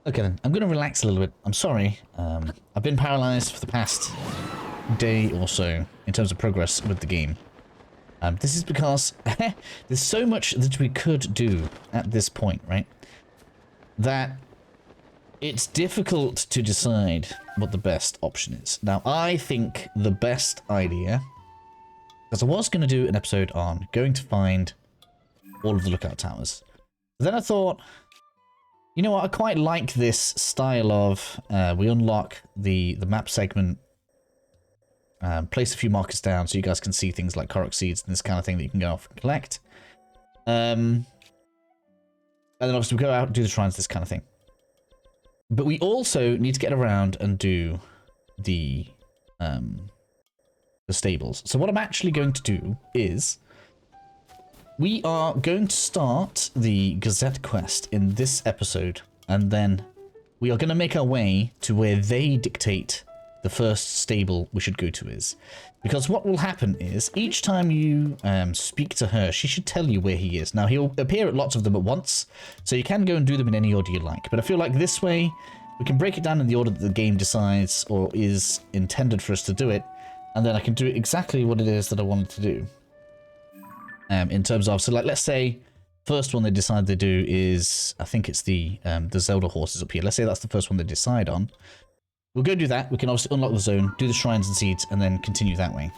Okay then, I'm going to relax a little bit. I'm sorry. I've been paralyzed for the past day or so in terms of progress with the game. This is because there's so much that we could do at this point, right? That it's difficult to decide what the best option is. Now, I think the best idea, because I was going to do an episode on going to find all of the lookout towers. But then I thought, you know what, I quite like this style of, we unlock the map segment, place a few markers down so you guys can see things like Korok seeds and this kind of thing that you can go off and collect. And then obviously we go out and do the shrines, this kind of thing. But we also need to get around and do the stables. So what I'm actually going to do is we are going to start the Gazette quest in this episode, and then we are going to make our way to where they dictate the first stable we should go to is. Because what will happen is, each time you speak to her, she should tell you where he is. Now, he'll appear at lots of them at once, so you can go and do them in any order you like. But I feel like this way, we can break it down in the order that the game decides or is intended for us to do it, and then I can do exactly what it is that I wanted to do. In terms of, so like, let's say, first one they decide they do is, I think it's the Zelda horses up here. Let's say that's the first one they decide on. We'll go do that. We can obviously unlock the zone, do the shrines and seeds, and then continue that way.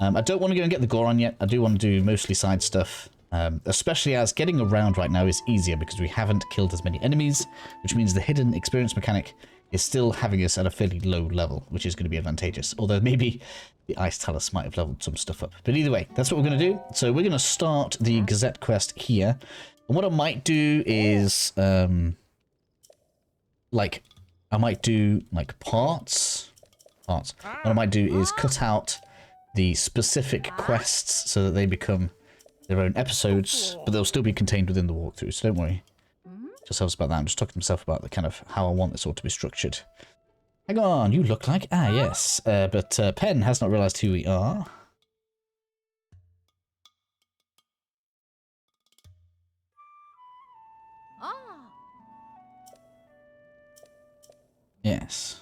I don't want to go and get the Goron yet. I do want to do mostly side stuff, especially as getting around right now is easier because we haven't killed as many enemies, which means the hidden experience mechanic is still having us at a fairly low level, which is going to be advantageous. Although maybe the Ice Talus might have leveled some stuff up. But either way, that's what we're going to do. So we're going to start the Gazette quest here. And what I might do is, like, I might do, like, parts. What I might do is cut out the specific quests so that they become their own episodes, but they'll still be contained within the walkthrough, so don't worry yourselves about that. I'm just talking to myself about the kind of how I want this all to be structured. Hang on, you look like... Ah, yes. But Pen has not realised who we are. Yes.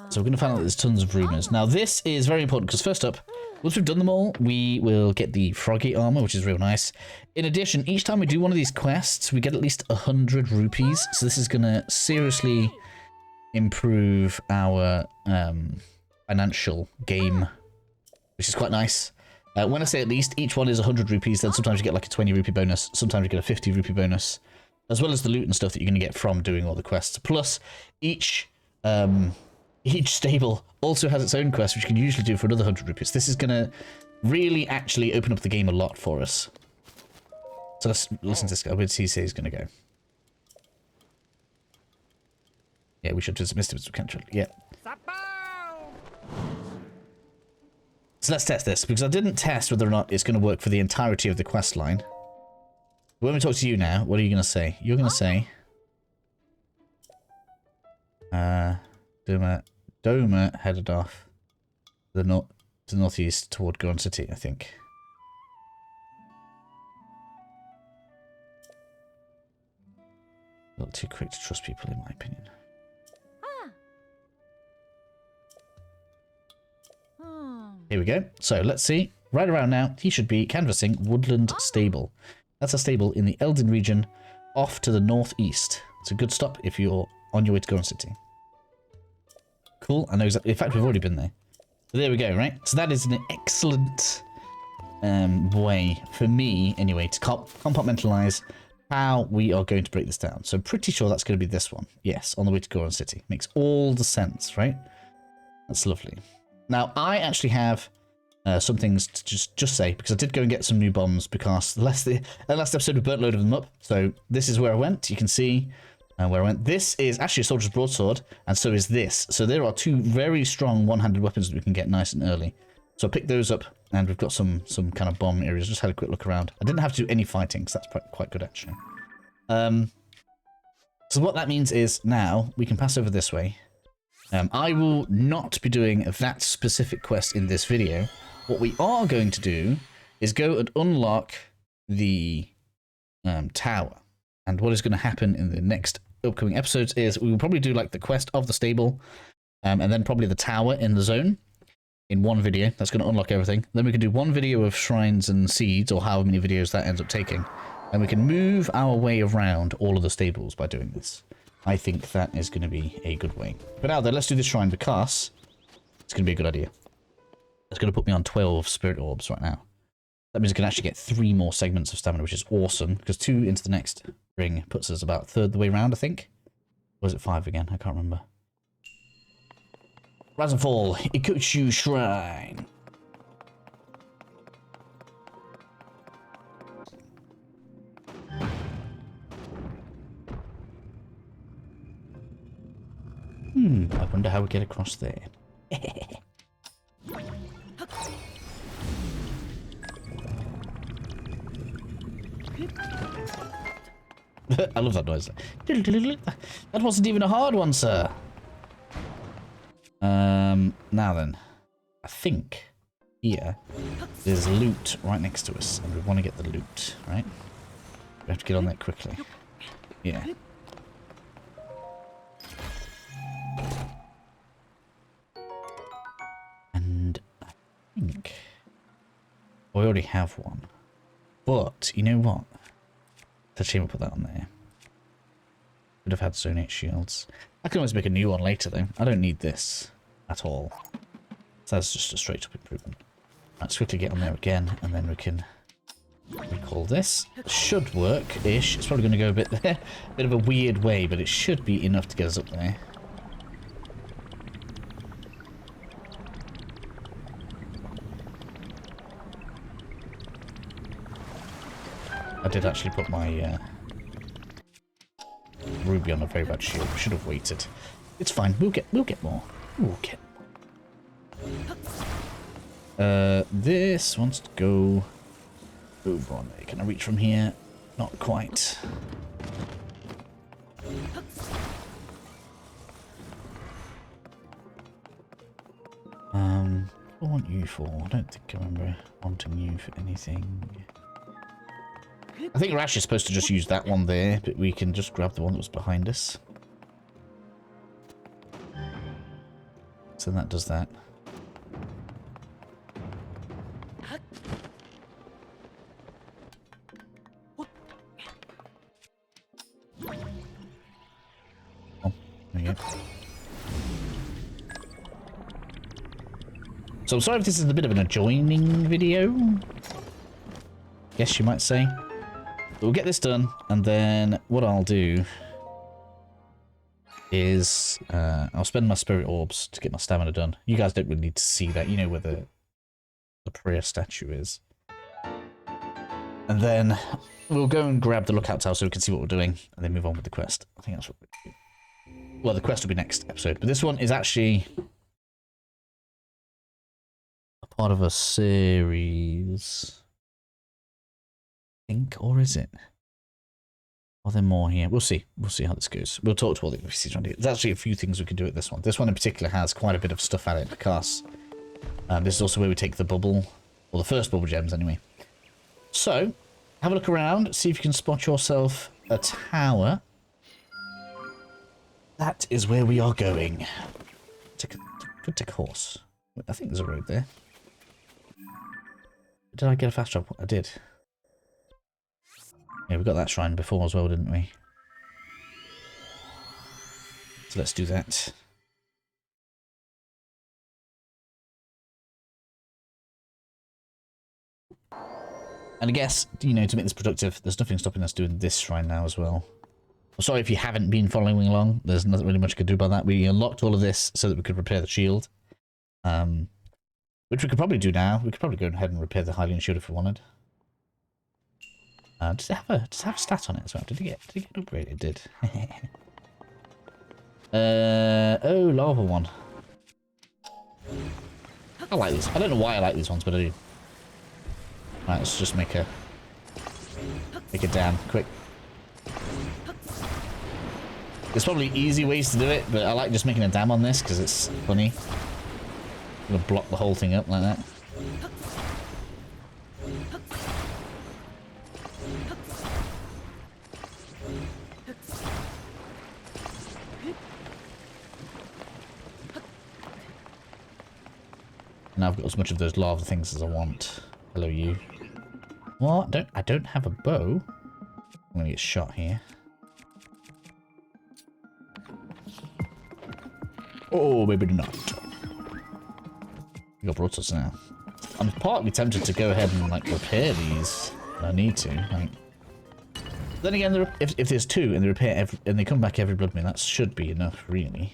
So we're going to find out that there's tons of rumours. Now, this is very important because first up, once we've done them all, we will get the Froggy armor, which is real nice. In addition, each time we do one of these quests, we get at least 100 rupees. So this is going to seriously improve our financial game, which is quite nice. When I say at least, each one is 100 rupees. Then sometimes you get like a 20 rupee bonus. Sometimes you get a 50 rupee bonus, as well as the loot and stuff that you're going to get from doing all the quests. Plus, each stable also has its own quest, which you can usually do for another 100 rupees. This is going to really actually open up the game a lot for us. So let's listen to this guy. Where does he say he's going to go? Yeah, we should dismiss him as we can. Yeah. So let's test this, because I didn't test whether or not it's going to work for the entirety of the quest line. When we talk to you now, what are you going to say? You're going to say... Doma headed off to the northeast toward Goron City, I think. A little too quick to trust people, in my opinion. Here we go. So let's see. Right around now, he should be canvassing Woodland Stable. That's a stable in the Eldin region, off to the northeast. It's a good stop if you're on your way to Goron City. Cool, I know exactly. In fact, we've already been there. So there we go, right? So that is an excellent way, for me anyway, to compartmentalize how we are going to break this down. So I'm pretty sure that's going to be this one. Yes, on the way to Goron City. Makes all the sense, right? That's lovely. Now, I actually have some things to just say, because I did go and get some new bombs, because the last episode we burnt a load of them up. So this is where I went. You can see... where I went. This is actually a soldier's broadsword, and so is this. So there are two very strong one-handed weapons that we can get nice and early. So I picked those up, and we've got some kind of bomb areas. Just had a quick look around. I didn't have to do any fighting, so that's quite good actually. So what that means is now we can pass over this way. I will not be doing that specific quest in this video. What we are going to do is go and unlock the tower. And what is going to happen in the next upcoming episodes is we will probably do like the quest of the stable, and then probably the tower in the zone in one video. That's going to unlock everything. Then we can do one video of shrines and seeds, or however many videos that ends up taking. And we can move our way around all of the stables by doing this. I think that is going to be a good way. But now then, let's do this shrine because it's going to be a good idea. It's going to put me on 12 spirit orbs right now. That means I can actually get 3 more segments of stamina, which is awesome, because 2 into the next ring puts us about a third the way around, I think. Or is it 5 again? I can't remember. Rise and fall, Ikuchu Shrine. I wonder how we get across there. I love that noise. That wasn't even a hard one, sir. Now then, I think here there's loot right next to us, and we want to get the loot, right? We have to get on that quickly. Yeah. And I think we already have one. But you know what? Let's see if we put that on there. Could have had Zonaite shields. I can always make a new one later though. I don't need this at all. So that's just a straight up improvement. Let's quickly get on there again, and then we can recall this. Should work-ish. It's probably going to go a bit there. Bit of a weird way, but it should be enough to get us up there. I did actually put my ruby on a very bad shield. I should have waited. It's fine. We'll get more. We'll get more. This wants to go over on there. Can I reach from here? Not quite. What do I want you for? I don't think I remember wanting you for anything. I think we're actually supposed to just use that one there, but we can just grab the one that was behind us. So that does that. Oh, there we go. So I'm sorry if this is a bit of an adjoining video. Guess you might say. We'll get this done, and then what I'll do is I'll spend my spirit orbs to get my stamina done. You guys don't really need to see that. You know where the prayer statue is. And then we'll go and grab the lookout tower so we can see what we're doing, and then move on with the quest. I think that's what we're doing. Well, the quest will be next episode, but this one is actually a part of a series. Think, or is it? Are there more here? We'll see. We'll see how this goes. We'll talk to all the NPCs around here. There's actually a few things we can do at this one. This one in particular has quite a bit of stuff at it because this is also where we take the bubble, or the first bubble gems anyway. So, have a look around, see if you can spot yourself a tower. That is where we are going. Could take a horse. I think there's a road there. Did I get a fast travel? I did. Yeah, we got that shrine before as well, didn't we? So let's do that. And I guess, you know, to make this productive, there's nothing stopping us doing this shrine now as well. I'm sorry if you haven't been following along. There's nothing really much I could do about that. We unlocked all of this so that we could repair the shield. Which we could probably do now. We could probably go ahead and repair the Hylian shield if we wanted. Does it have a stat on it as well? Did it get upgraded? It did. Oh, lava one. I like these. I don't know why I like these ones, but I do. Right, let's just make a dam quick. There's probably easy ways to do it, but I like just making a dam on this because it's funny. I'm gonna block the whole thing up like that. Now I've got as much of those lava things as I want. Hello, you. What? I don't have a bow. I'm gonna get shot here. Oh, maybe not. We got broadswords now. I'm partly tempted to go ahead and like repair these. I need to. Like. Then again, if there's two and they repair and they come back every blood moon, that should be enough, really.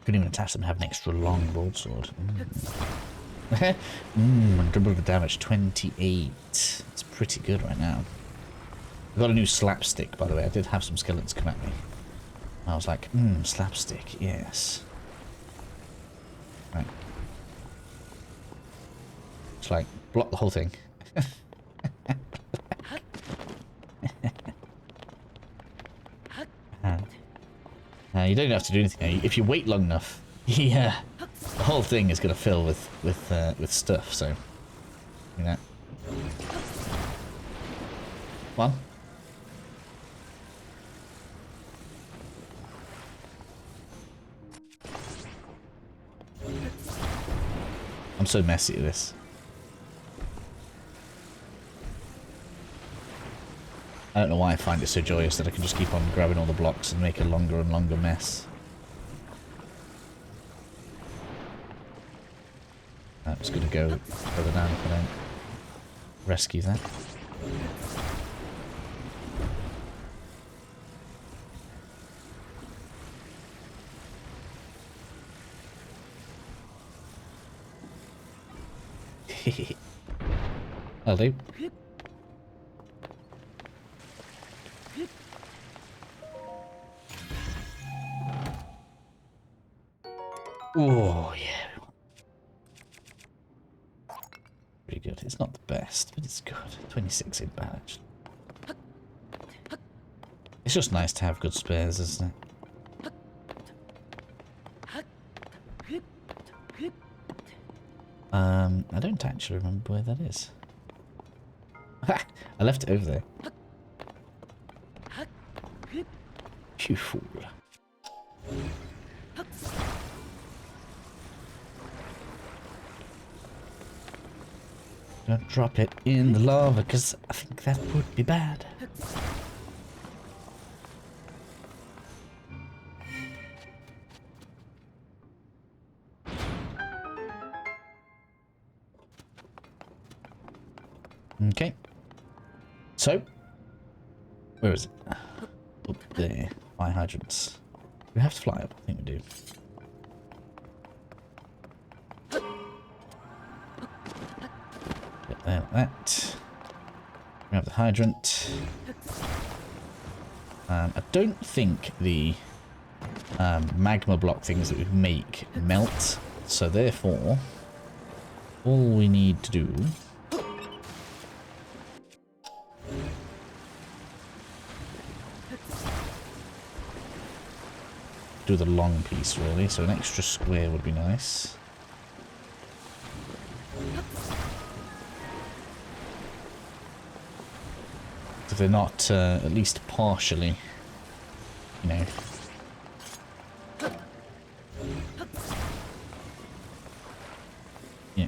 Couldn't even attach them to have an extra long broadsword. Double the damage, 28. It's pretty good right now. I got a new slapstick, by the way. I did have some skeletons come at me. I was like, slapstick, yes. Right. It's like, block the whole thing. You don't have to do anything. If you wait long enough, yeah, the whole thing is going to fill with stuff. So, you know. Come on. I'm so messy at this. I don't know why I find it so joyous that I can just keep on grabbing all the blocks and make a longer and longer mess. I'm just going to go further down if I don't rescue that. I'll do. Oh, yeah. Pretty good. It's not the best, but it's good. 26 ain't bad, actually. It's just nice to have good spares, isn't it? I don't actually remember where that is. I left it over there. You fool. Don't drop it in the lava, because I think that would be bad. Okay. So, where is it? Up there. Fire hydrants. We have to fly up. I think we do. Get there like that. Grab the hydrant. I don't think the magma block things that we make melt, so therefore, all we need to do the long piece, really, so an extra square would be nice. If they're not at least partially, you know,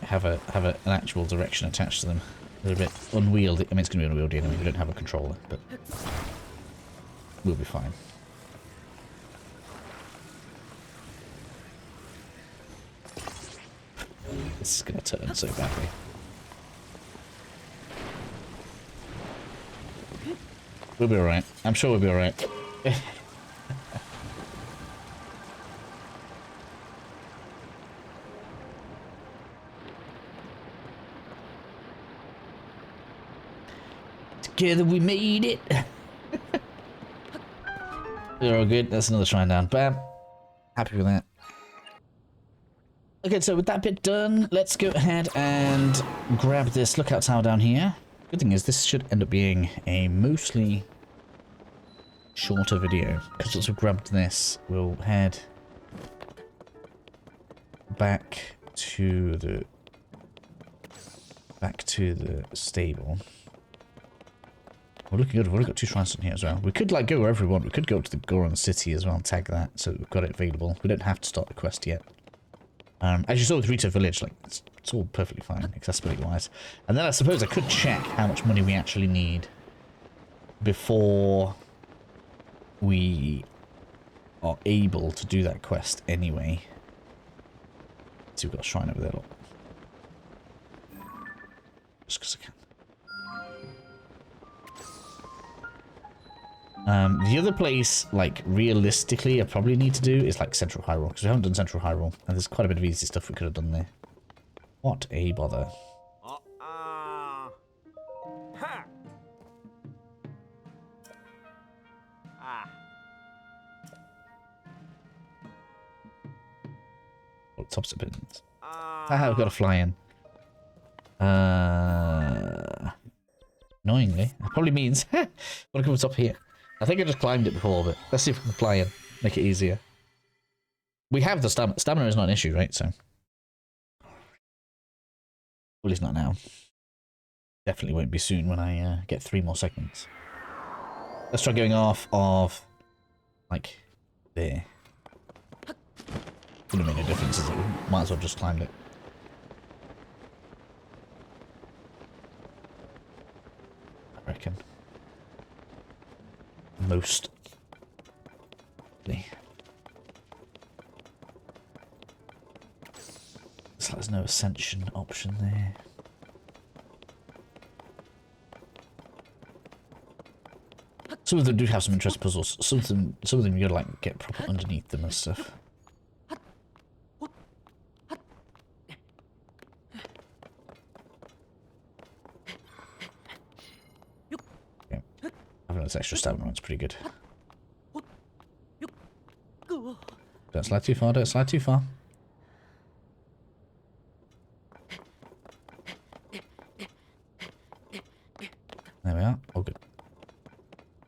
have an actual direction attached to them. They're a bit unwieldy. I mean, it's going to be unwieldy anyway. We don't have a controller, but we'll be fine. This is going to turn so badly. We'll be alright. I'm sure we'll be alright. Together we made it! They're all good. That's another shrine down. Bam. Happy with that. Okay, so with that bit done, let's go ahead and grab this lookout tower down here. Good thing is this should end up being a mostly shorter video, because once we've grabbed this, we'll head back to the stable. We're looking good. We've already got 2 shrines in here as well. We could like go wherever we want. We could go to the Goron City as well and tag that, so we've got it available. We don't have to start the quest yet. As you saw with Rito Village, like it's all perfectly fine, accessibility-wise. And then I suppose I could check how much money we actually need before we are able to do that quest anyway. Let's see, we've got a shrine over there, look. Just because I can. The other place, like, realistically, I probably need to do is, like, Central Hyrule, because we haven't done Central Hyrule, and there's quite a bit of easy stuff we could have done there. What a bother. Oh, tops of buttons. Haha, we've got to fly in. Annoyingly, that probably means want to come up here. I think I just climbed it before, but let's see if we can fly in, make it easier. We have the stamina. Stamina is not an issue, right? So, well, it's not now. Definitely won't be soon when I get 3 more segments. Let's try going off of like there. Wouldn't make no difference, is it? Might as well just climb it. I reckon. Most. So there's no ascension option there. Some of them do have some interesting puzzles. Some of them you gotta like get proper underneath them and stuff. Okay. Having this extra stamina is pretty good. Don't slide too far, don't slide too far. There we are, all good.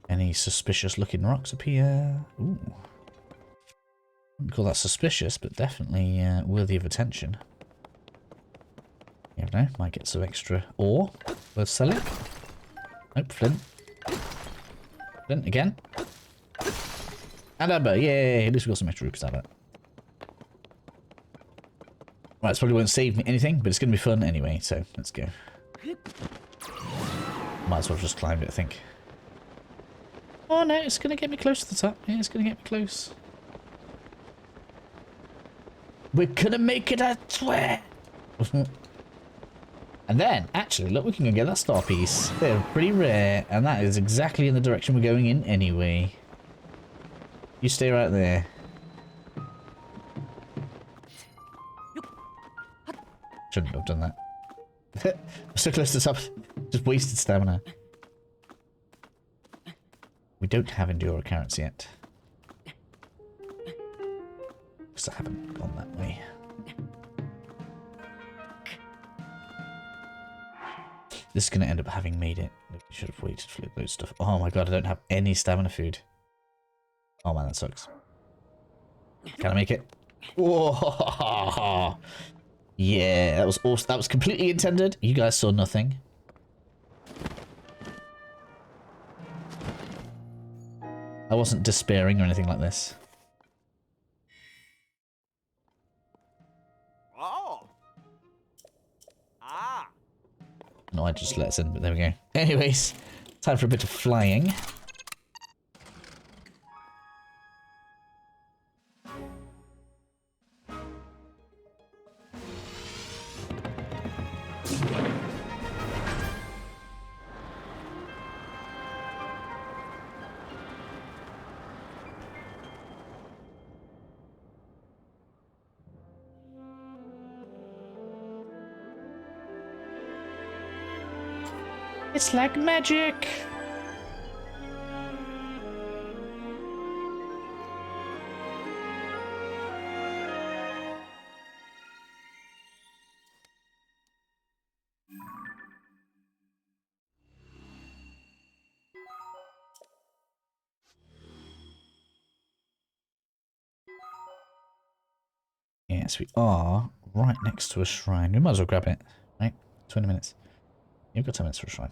Any suspicious looking rocks appear? Ooh. Wouldn't call that suspicious, but definitely worthy of attention. You never know, might get some extra ore worth selling. Nope, flint. Flint again. And amber, yay! At least we got some extra rupees out of it. Right, this probably won't save me anything, but it's going to be fun anyway, so let's go. Might as well just climb it, I think. Oh no, it's going to get me close to the top. Yeah, it's going to get me close. We're going to make it, I swear! And then, actually, look, we can go get that star piece. They're pretty rare, and that is exactly in the direction we're going in anyway. You stay right there. Shouldn't have done that. I'm so close to the top. Just wasted stamina. We don't have Enduro carrots yet. Because I haven't gone that way. This is going to end up having made it. We should have waited for those stuff. Oh my god, I don't have any stamina food. Oh man, that sucks. Can I make it? Whoa! Yeah, that was awesome. That was completely intended. You guys saw nothing. I wasn't despairing or anything like this. Oh. Ah. No, I just let us in, but there we go. Anyways, time for a bit of flying. It's like magic! Yes, we are right next to a shrine. We might as well grab it, right? 20 minutes. You've got 10 minutes for a shrine.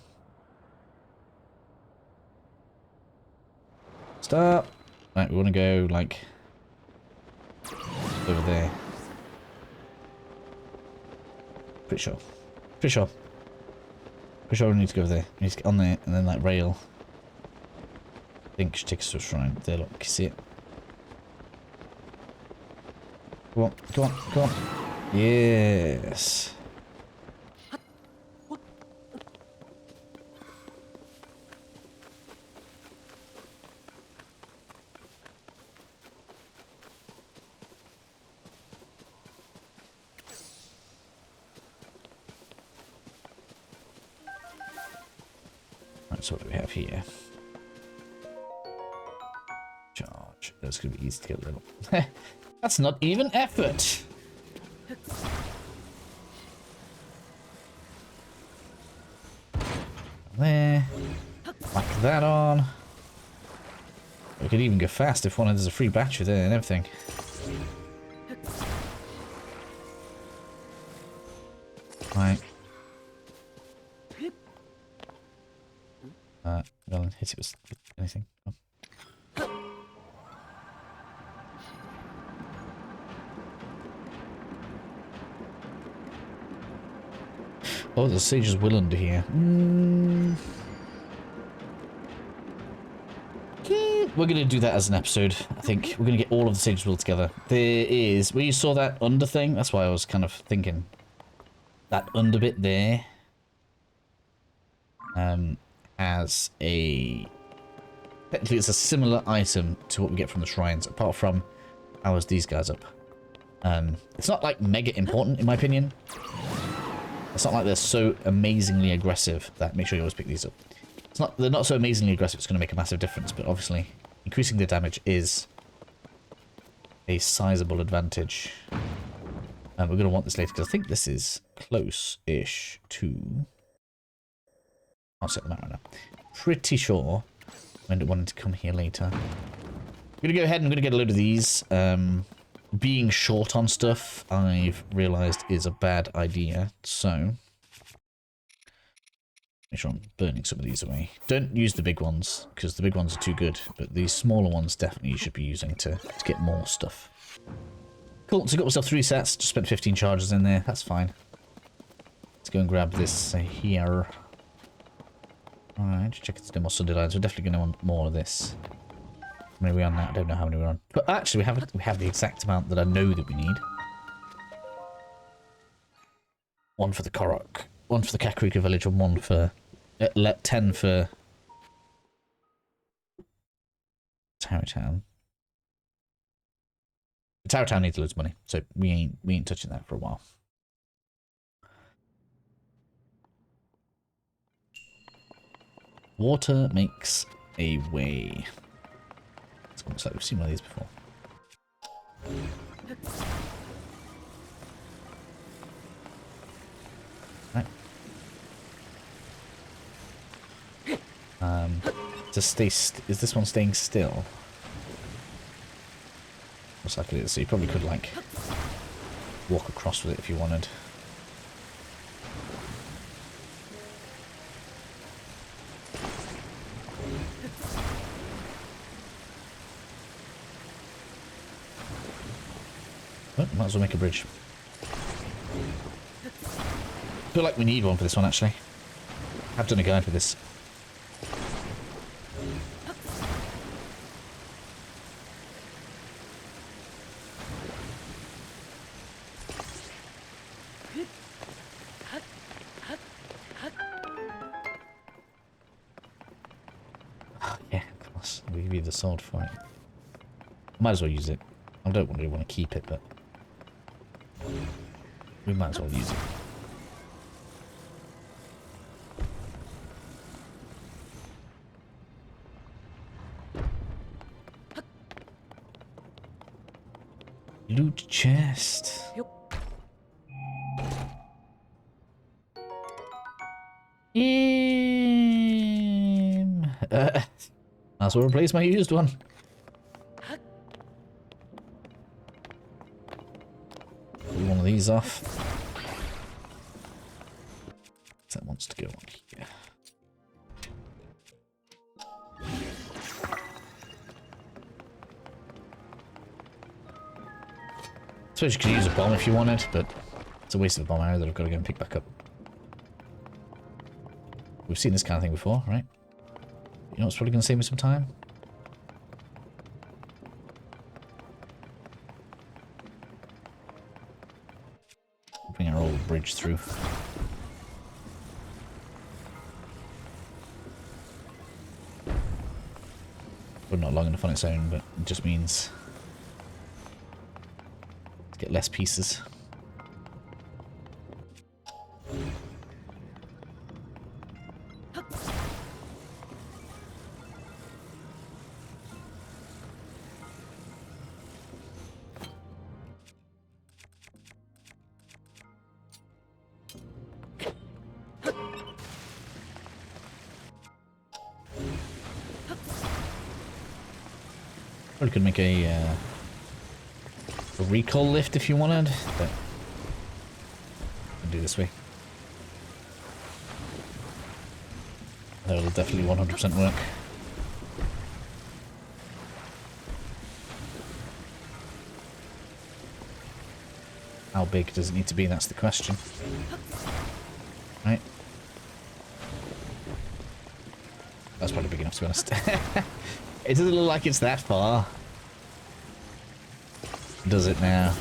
Stop! Right, we want to go, like, over there. Pretty sure. Pretty sure. Pretty sure we need to go there. We need to get on there and then that rail. I think should take us to a shrine. There, look, you see it? Come on, come on, come on. Yes. Right, so what do we have here? Charge. That's going to be easy to get a little. That's not even effort. There. Whack that on. We could even go fast if there's a free battery there and everything. Right. Well, hit it with anything. Oh. Oh, the sage's will under here. We're going to do that as an episode, I think. We're going to get all of the sage's will together. There is... Where you saw that under thing, that's why I was kind of thinking. That under bit there. As a... Technically, it's a similar item to what we get from the shrines, apart from powers these guys up. It's not, like, mega important, in my opinion. It's not like they're so amazingly aggressive that... Make sure you always pick these up. It's not... They're not so amazingly aggressive it's going to make a massive difference, but obviously, increasing their damage is a sizable advantage. We're going to want this later, because I think this is close-ish to... I'll set them out right now. Pretty sure I end up wanting to come here later. I'm going to go ahead and I'm going to get a load of these. Being short on stuff, I've realised is a bad idea. So, make sure I'm burning some of these away. Don't use the big ones, because the big ones are too good. But these smaller ones definitely you should be using to get more stuff. Cool, so I got myself 3 sets. Just spent 15 charges in there. That's fine. Let's go and grab this here. Alright, check its demo Sunday lines. We're definitely going to want more of this. How many are we on now? I don't know how many we're on. But actually, we have the exact amount that I know that we need. 1 for the Korok, 1 for the Kakariko village, and 1 for... 10 for... Tower Town. Tower Town needs loads of money, so we ain't touching that for a while. Water makes a way. It's almost like we've seen one of these before. Right. To stay is this one staying still? Looks like it is, so you probably could like walk across with it if you wanted. Oh, might as well make a bridge. I feel like we need one for this one, actually. I've done a guide for this. Oh, yeah, of course. We'll give you the sword for it. Might as well use it. I don't really want to keep it, but we might as well use it. Loot chest. Might as well replace my used one. One of these off. That wants to go on here. I suppose you could use a bomb if you wanted, but it's a waste of a bomb arrow that I've got to go and pick back up. We've seen this kind of thing before, right? You know what's probably going to save me some time? Bring our old bridge through. Well, not long enough on its own, but it just means to get less pieces. Probably could make a recall lift if you wanted, but I'll do this way. That will definitely 100% work. How big does it need to be? That's the question. Right. That's probably big enough, to be honest. It doesn't look like it's that far. Does it now?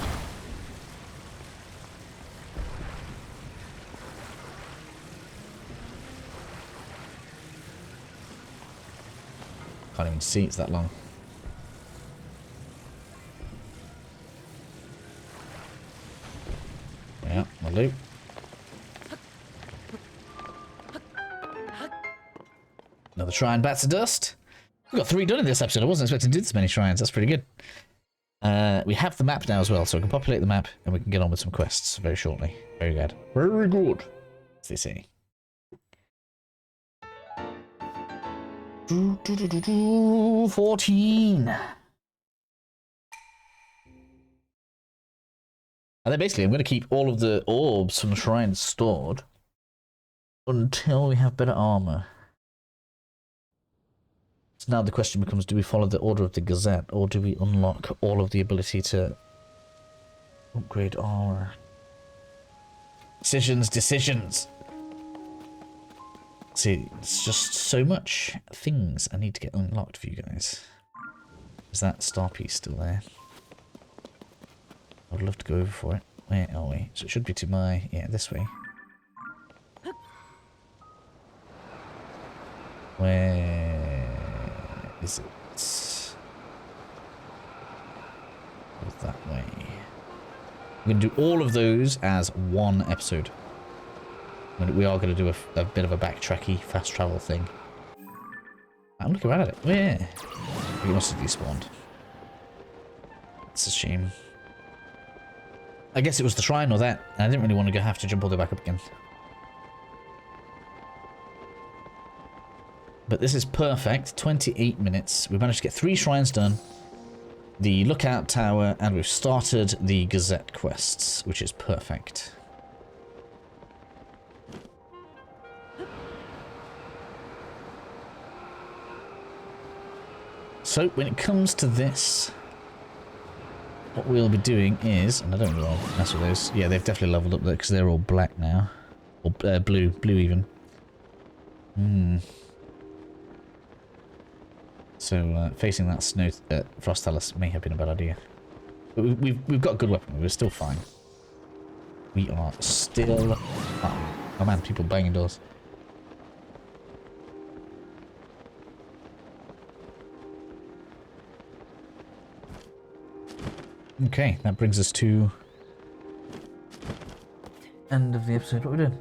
Can't even see it's that long. Yeah, will do. Another shrine bats of dust. We got 3 done in this episode. I wasn't expecting to do this many shrines. That's pretty good. We have the map now as well, so we can populate the map and we can get on with some quests very shortly. Very good. Very good, as they say. 14. And then basically I'm going to keep all of the orbs from the shrines stored until we have better armor. So now the question becomes, do we follow the order of the Gazette, or do we unlock all of the ability to upgrade armor? Decisions, decisions! See, it's just so much things I need to get unlocked for you guys. Is that star piece still there? I'd love to go over for it. Where are we? So it should be to my... yeah, this way. Where... is it? Goes that way. We're going to do all of those as one episode. We are going to do a bit of a backtracky fast travel thing. I'm looking right at it. Where? We must have despawned. It's a shame. I guess it was the shrine or that. And I didn't really want to have to jump all the way back up again. But this is perfect. 28 minutes. We've managed to get 3 shrines done. The lookout tower, and we've started the Gazette quests, which is perfect. So, when it comes to this, what we'll be doing is, and I don't know what mess with those. Yeah, they've definitely leveled up there because they're all black now. Or blue even. So, facing that snow frost talus may have been a bad idea. But we've got a good weapon. We're still fine. We are still fine. Oh man, people banging doors. Okay, that brings us to end of the episode. What are we doing?